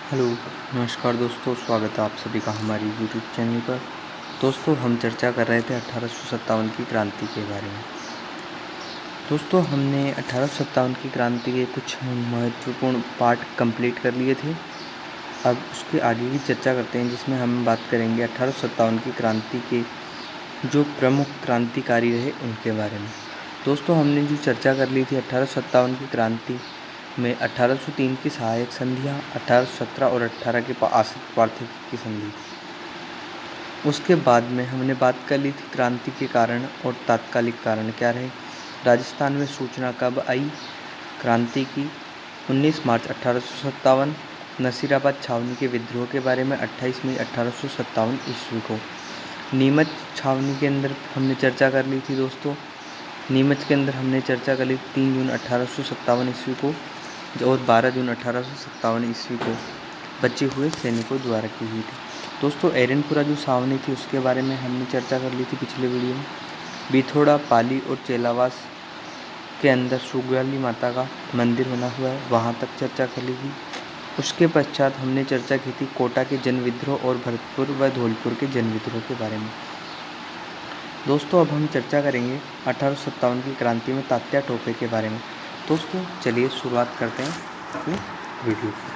Hello, नमस्कार दोस्तों। स्वागत है आप सभी का हमारी यूट्यूब चैनल पर। दोस्तों, हम चर्चा कर रहे थे 1857 की क्रांति के बारे में। दोस्तों, हमने 1857 की क्रांति के कुछ महत्वपूर्ण पार्ट कंप्लीट कर लिए थे। अब उसके आगे की चर्चा करते हैं, जिसमें हम बात करेंगे 1857 की क्रांति के जो प्रमुख क्रांतिकारी रहे उनके बारे में। दोस्तों, हमने जो चर्चा कर ली थी 1857 की क्रांति में 1803 की सहायक संधियाँ, 1817 और 18 के आश्रित पार्थक्य की संधि। उसके बाद में हमने बात कर ली थी क्रांति के कारण और तात्कालिक कारण क्या रहे। राजस्थान में सूचना कब आई क्रांति की? 19 मार्च 1857। नसीराबाद छावनी के विद्रोह के बारे में 28 मई 1857 ईस्वी को। नीमच छावनी के अंदर हमने चर्चा कर ली थी दोस्तों। नीमच के अंदर हमने चर्चा कर ली 3 जून 1857 ईस्वी को और 12 जून 1857 ईस्वी को बचे हुए सैनिकों द्वारा की हुई थी। दोस्तों, एरनपुरा जो छावनी थी उसके बारे में हमने चर्चा कर ली थी पिछले वीडियो में। बिथोड़ा, पाली और चेलावास के अंदर सुगवाली माता का मंदिर बना हुआ है, वहाँ तक चर्चा कर ली थी। उसके पश्चात हमने चर्चा की थी कोटा के जन विद्रोह और भरतपुर व धौलपुर के जन विद्रोह के बारे में। दोस्तों, अब हम चर्चा करेंगे 1857 की क्रांति में तात्या टोपे के बारे में। दोस्तों, चलिए शुरुआत करते हैं अपने वीडियो की।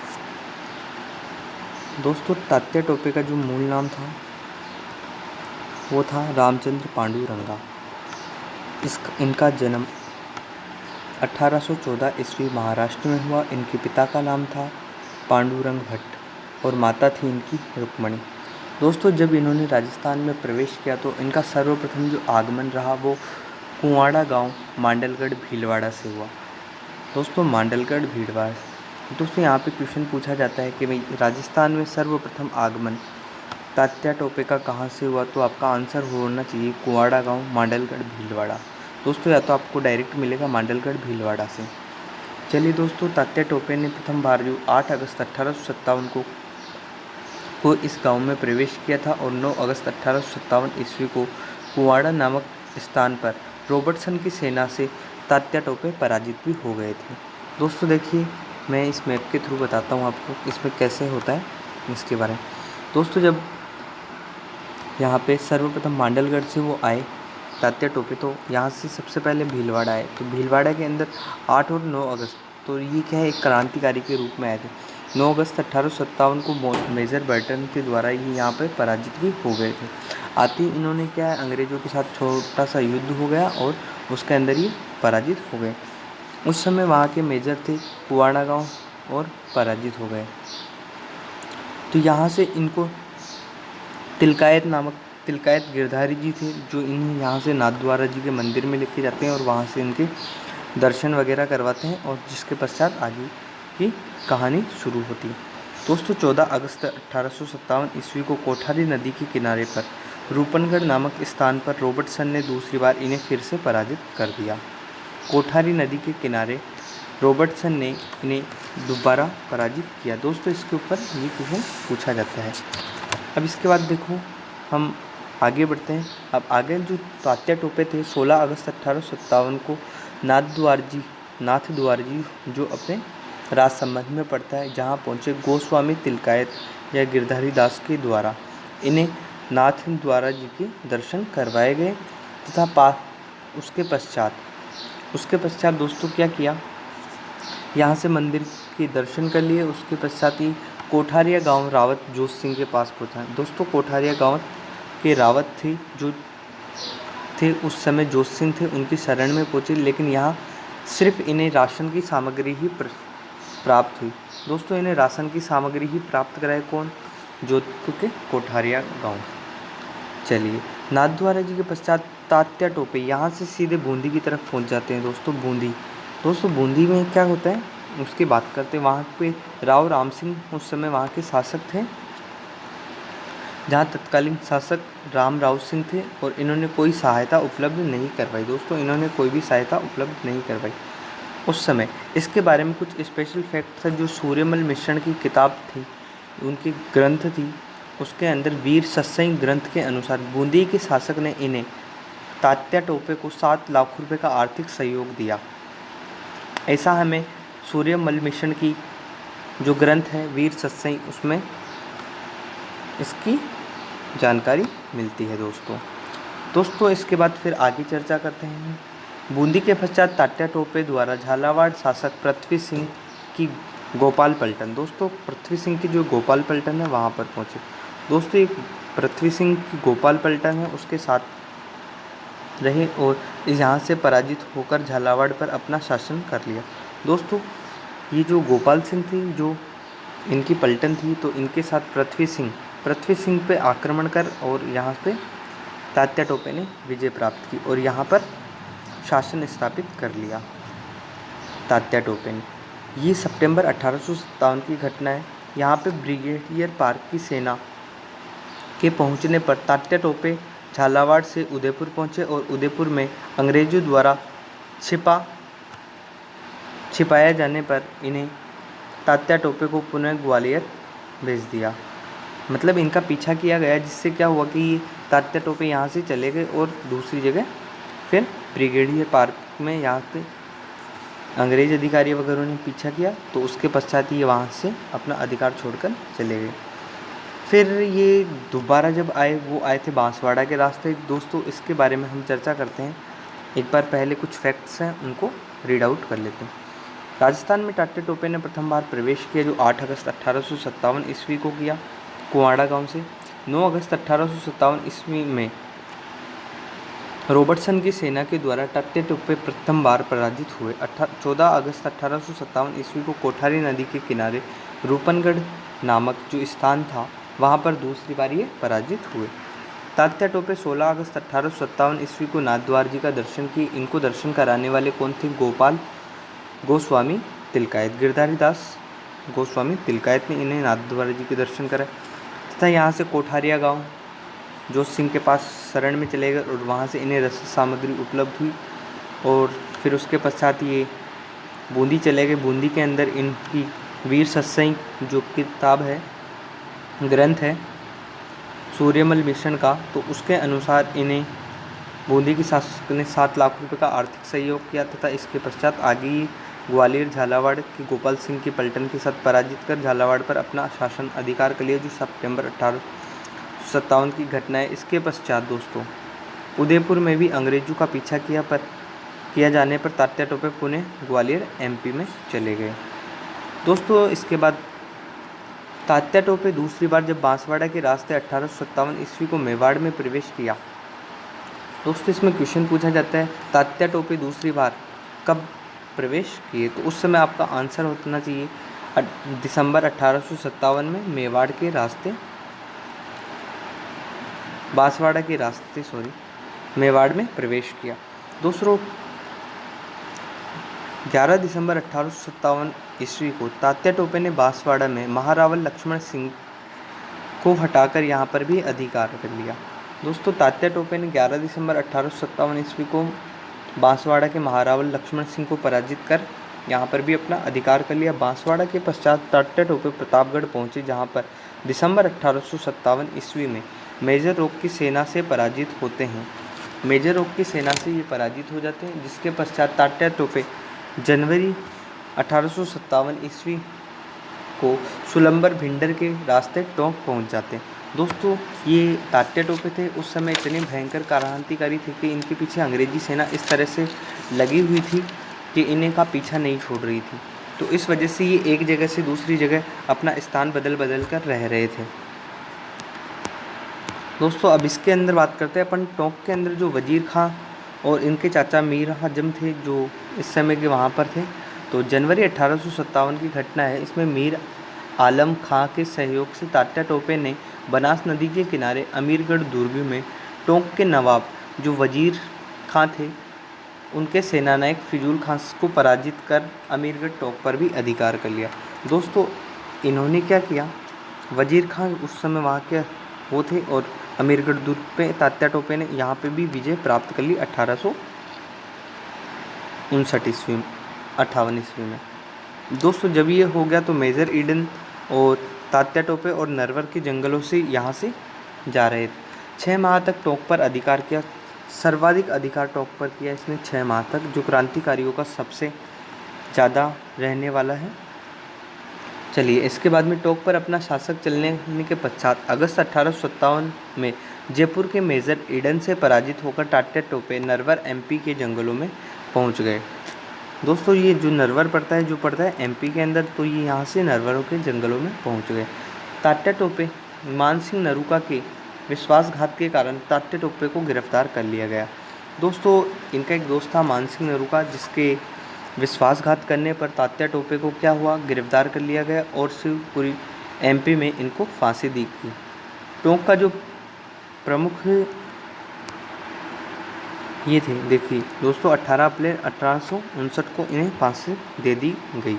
दोस्तों, तात्या टोपे का जो मूल नाम था वो था रामचंद्र पांडुरंगा। इनका जन्म 1814 ईस्वी महाराष्ट्र में हुआ। इनके पिता का नाम था पांडुरंग भट्ट और माता थी इनकी रुक्मणी। दोस्तों, जब इन्होंने राजस्थान में प्रवेश किया तो इनका सर्वप्रथम जो आगमन रहा वो कुंवाड़ा गांव मांडलगढ़ भीलवाड़ा से हुआ। दोस्तों, मांडलगढ़ भीलवाड़ा। दोस्तों, यहाँ पे क्वेश्चन पूछा जाता है कि भाई राजस्थान में सर्वप्रथम आगमन तात्या टोपे का कहाँ से हुआ, तो आपका आंसर होना चाहिए कुंवाड़ा गांव मांडलगढ़ भीलवाड़ा। दोस्तों, या तो आपको डायरेक्ट मिलेगा मांडलगढ़ भीलवाड़ा से। चलिए दोस्तों, तात्या टोपे ने प्रथम बार जो 8 अगस्त 1857 को इस गांव में प्रवेश किया था और 9 अगस्त 1857 ईस्वी को कुंवाड़ा नामक स्थान पर रॉबर्टसन की सेना से तात्या टोपे पराजित भी हो गए थे। दोस्तों देखिए, मैं इस मैप के थ्रू बताता हूँ आपको इसमें कैसे होता है इसके बारे में। दोस्तों, जब यहाँ पे सर्वप्रथम मांडलगढ़ से वो आए तात्या टोपे, तो यहाँ से सबसे पहले भीलवाड़ा आए। तो भीलवाड़ा के अंदर 8 और 9 अगस्त, तो ये क्या है, एक क्रांतिकारी के रूप में आए थे। 9 अगस्त 1857 को मेजर बर्टन के द्वारा ये यहाँ पे पराजित भी हो गए थे। आते ही इन्होंने क्या है, अंग्रेज़ों के साथ छोटा सा युद्ध हो गया और उसके अंदर ये पराजित हो गए। उस समय वहाँ के मेजर थे कुंवाड़ा गाँव और पराजित हो गए। तो यहाँ से इनको तिलकायत गिरधारी जी थे, जो इन्हें यहाँ से नाथद्वारा जी के मंदिर में लेके जाते हैं और वहाँ से इनके दर्शन वगैरह करवाते हैं और जिसके पश्चात आगे की कहानी शुरू होती है। दोस्तों, 14 अगस्त 1857 ईस्वी को कोठारी नदी के किनारे पर रूपनगढ़ नामक स्थान पर रॉबर्टसन ने दूसरी बार इन्हें फिर से पराजित कर दिया। कोठारी नदी के किनारे रॉबर्टसन ने इन्हें दोबारा पराजित किया। दोस्तों, इसके ऊपर ये क्वेश्चन पूछा जाता है। अब इसके बाद देखो, हम आगे बढ़ते हैं। अब आगे जो तात्या टोपे थे 16 अगस्त 1857 को नाथ द्वार जी जो अपने राज संबंध में पड़ता है, जहाँ पहुँचे गोस्वामी तिलकायत या गिरधारी दास के द्वारा इन्हें नाथ द्वारा जी के दर्शन करवाए गए तथा उसके पश्चात दोस्तों क्या किया, यहाँ से मंदिर के दर्शन कर लिए। उसके पश्चात ही कोठारिया गांव रावत जोत सिंह के पास पहुँचा। दोस्तों, कोठारिया गांव के रावत थे जो थे उस समय जोत सिंह थे, उनकी शरण में पहुँचे, लेकिन यहाँ सिर्फ इन्हें राशन की सामग्री ही प्राप्त हुई। दोस्तों, इन्हें राशन की सामग्री ही प्राप्त कराए कौन? जोधपुर के कोठारिया गांव। चलिए, नाथद्वारा जी के पश्चात तात्या टोपे यहाँ से सीधे बूंदी की तरफ पहुँच जाते हैं। दोस्तों, बूंदी में क्या होता है उसकी बात करते हैं। वहाँ पे राव राम सिंह उस समय वहाँ के शासक थे, जहाँ तत्कालीन शासक राम राव सिंह थे और इन्होंने कोई सहायता उपलब्ध नहीं करवाई। दोस्तों, इन्होंने कोई भी सहायता उपलब्ध नहीं करवाई उस समय। इसके बारे में कुछ स्पेशल फैक्ट था। जो सूर्यमल मिश्रण की किताब थी, उनकी ग्रंथ थी, उसके अंदर वीर सत्संग ग्रंथ के अनुसार बूंदी के शासक ने इन्हें तात्या टोपे को 7 लाख रुपए का आर्थिक सहयोग दिया। ऐसा हमें सूर्यमल मिश्रण की जो ग्रंथ है वीर सत्सई, उसमें इसकी जानकारी मिलती है दोस्तों इसके बाद फिर आगे चर्चा करते हैं। बूंदी के पश्चात तात्या टोपे द्वारा झालावाड़ शासक पृथ्वी सिंह की गोपाल पलटन। दोस्तों पृथ्वी सिंह की जो गोपाल पलटन है वहाँ पर पहुँचे। दोस्तों एक पृथ्वी सिंह की गोपाल पलटन है, उसके साथ रहे और यहाँ से पराजित होकर झालावाड़ पर अपना शासन कर लिया। दोस्तों ये जो गोपाल सिंह थे, जो इनकी पलटन थी, तो इनके साथ पृथ्वी सिंह पे आक्रमण कर और यहाँ पे तात्या टोपे ने विजय प्राप्त की और यहाँ पर शासन स्थापित कर लिया तात्या टोपे ने। ये सितंबर 1857 की घटना है। यहाँ पे ब्रिगेडियर पार्क की सेना के पहुँचने पर तात्या टोपे झालावाड़ से उदयपुर पहुँचे और उदयपुर में अंग्रेजों द्वारा छिपाया जाने पर इन्हें तात्या टोपे को पुनः ग्वालियर भेज दिया। मतलब इनका पीछा किया गया, जिससे क्या हुआ कि तात्या टोपे यहाँ से चले गए और दूसरी जगह फिर ब्रिगेडियर पार्क में यहाँ पे अंग्रेज अधिकारी वगैरह ने पीछा किया, तो उसके पश्चात ये वहाँ से अपना अधिकार छोड़कर चले गए। फिर ये दोबारा जब आए, वो आए थे बांसवाड़ा के रास्ते। दोस्तों इसके बारे में हम चर्चा करते हैं। एक बार पहले कुछ फैक्ट्स हैं, उनको रीड आउट कर लेते हैं। राजस्थान में तात्या टोपे ने प्रथम बार प्रवेश किया, जो 8 अगस्त 1857 ईस्वी को किया कुआड़ा गांव से। 9 अगस्त 1857 ईस्वी में रॉबर्टसन की सेना के द्वारा तात्या टोपे प्रथम बार पराजित हुए। 14 अगस्त 1857 ईस्वी को कोठारी नदी के किनारे रूपनगढ़ नामक जो स्थान था, वहाँ पर दूसरी बार ये पराजित हुए। तात्या टोपे 16 अगस्त 1857 ईस्वी को नाथद्वार जी का दर्शन किए। इनको दर्शन कराने वाले कौन थे? गोपाल गोस्वामी तिलकायत, गिरधारी दास गोस्वामी तिलकायत ने इन्हें नाथद्वार जी के दर्शन कराए तथा यहाँ से कोठारिया गांव जोत सिंह के पास शरण में चले गए और वहाँ से इन्हें रसद सामग्री उपलब्ध हुई। और फिर उसके पश्चात ये बूंदी चले गए। बूंदी के अंदर इनकी वीर सत्सई जो किताब है, ग्रंथ है सूर्यमल मिशन का, तो उसके अनुसार इन्हें बूंदी की शासक ने 7 लाख रुपए का आर्थिक सहयोग किया तथा इसके पश्चात आगे ग्वालियर झालावाड़ की गोपाल सिंह की पलटन के साथ पराजित कर झालावाड़ पर अपना शासन अधिकार कर लिया, जो सितंबर 1857 की घटना है। इसके पश्चात दोस्तों उदयपुर में भी अंग्रेजों का पीछा किया जाने पर तात्या टोपे पुणे ग्वालियर एमपी में चले गए। दोस्तों इसके बाद तात्या टोपे दूसरी बार जब बांसवाड़ा के रास्ते 1857 ईस्वी को मेवाड़ में प्रवेश किया। दोस्तों इसमें क्वेश्चन पूछा जाता है तात्या टोपे दूसरी बार कब प्रवेश किए, तो उस समय आपका आंसर होना चाहिए दिसंबर 1857 में मेवाड़ के रास्ते बांसवाड़ा के रास्ते मेवाड़ में प्रवेश किया। दूसरों 11 दिसंबर 1857 ईस्वी को तात्या टोपे ने बांसवाड़ा में महारावल लक्ष्मण सिंह को हटाकर यहाँ पर भी अधिकार कर लिया। दोस्तों तात्या टोपे ने 11 दिसंबर 1857 ईस्वी को बांसवाड़ा के महारावल लक्ष्मण सिंह को पराजित कर यहाँ पर भी अपना अधिकार कर लिया। बांसवाड़ा के पश्चात तात्या टोपे प्रतापगढ़ पहुँचे, जहाँ पर दिसंबर 1857 ईस्वी में मेजर रॉक की सेना से पराजित होते हैं। मेजर रॉक की सेना से ये पराजित हो जाते हैं, जिसके पश्चात तात्या टोपे जनवरी 1857 ईस्वी को सुलंबर भिंडर के रास्ते टोंक पहुंच जाते हैं। दोस्तों ये तात्या टोपे थे, उस समय इतने भयंकर क्रांतिकारी थे कि इनके पीछे अंग्रेजी सेना इस तरह से लगी हुई थी कि इन्हें का पीछा नहीं छोड़ रही थी। तो इस वजह से ये एक जगह से दूसरी जगह अपना स्थान बदल कर रह रहे थे। दोस्तों अब इसके अंदर बात करते हैं अपन टोंक के अंदर जो वजीर खां और इनके चाचा मीर आजम थे, जो इस समय के वहाँ पर थे। तो जनवरी 1857 की घटना है। इसमें मीर आलम खां के सहयोग से तात्या टोपे ने बनास नदी के किनारे अमीरगढ़ दुर्ग में टोंक के नवाब जो वजीर खां थे, उनके सेनानायक फिजूल खां को पराजित कर अमीरगढ़ टोंक पर भी अधिकार कर लिया। दोस्तों इन्होंने क्या किया, वजीर खां उस समय वहाँ के वो थे और अमीरगढ़ दुर्ग पे तात्या टोपे ने यहाँ पे भी विजय प्राप्त कर ली 1858 ईस्वी में। दोस्तों जब ये हो गया तो मेजर ईडन और तात्या टोपे और नरवर के जंगलों से यहाँ से जा रहे थे। 6 माह तक टोंक पर अधिकार किया, सर्वाधिक अधिकार टोंक पर किया इसने 6 माह तक, जो क्रांतिकारियों का सबसे ज़्यादा रहने वाला है। चलिए, इसके बाद में टोंक पर अपना शासक चलने के पश्चात अगस्त 1857 में जयपुर के मेजर ईडन से पराजित होकर तात्या टोपे नरवर एमपी के जंगलों में पहुंच गए। दोस्तों, ये जो नरवर पड़ता है एमपी के अंदर, तो ये यहाँ से नरवरों के जंगलों में पहुंच गए। तात्या टोपे मानसिंह नरूका के विश्वासघात के कारण तात्या टोपे को गिरफ्तार कर लिया गया। दोस्तों, इनका एक दोस्त था मानसिंह नरूका, जिसके विश्वासघात करने पर तात्या टोपे को क्या हुआ, गिरफ्तार कर लिया गया और शिवपुरी एमपी में इनको फांसी दी गई। टोंक का जो प्रमुख ये थे, देखिए दोस्तों, 18 अप्रैल 1859 को इन्हें फांसी दे दी गई।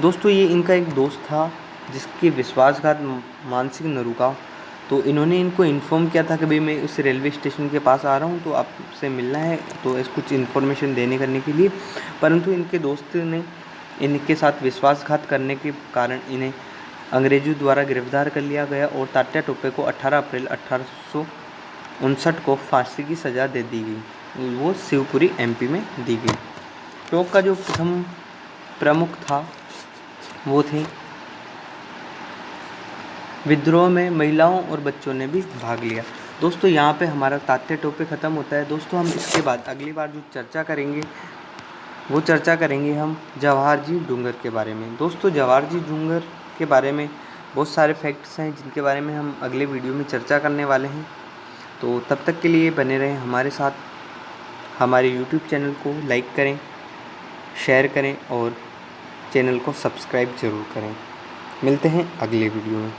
दोस्तों, ये इनका एक दोस्त था जिसकी विश्वासघात मानसिंह नरूका, तो इन्होंने इनको इन्फॉर्म किया था कि भाई मैं उस रेलवे स्टेशन के पास आ रहा हूँ, तो आपसे मिलना है, तो इस कुछ इन्फॉर्मेशन देने करने के लिए, परंतु इनके दोस्त ने इनके साथ विश्वासघात करने के कारण इन्हें अंग्रेजों द्वारा गिरफ्तार कर लिया गया और तात्या टोपे को 18 अप्रैल 1859 को फांसी की सज़ा दे दी गई। वो शिवपुरी एमपी में दी गई। टोंक का जो प्रथम प्रमुख था वो थे विद्रोह में महिलाओं और बच्चों ने भी भाग लिया। दोस्तों, यहाँ पे हमारा तात्या टोपे ख़त्म होता है। दोस्तों, हम इसके बाद अगली बार जो चर्चा करेंगे वो चर्चा करेंगे हम जवाहर जी डूंगर के बारे में। दोस्तों, जवाहर जी डूंगर के बारे में बहुत सारे फैक्ट्स हैं जिनके बारे में हम अगले वीडियो में चर्चा करने वाले हैं। तो तब तक के लिए बने रहें हमारे साथ। हमारे यूट्यूब चैनल को लाइक करें, शेयर करें और चैनल को सब्सक्राइब ज़रूर करें। मिलते हैं अगले वीडियो में।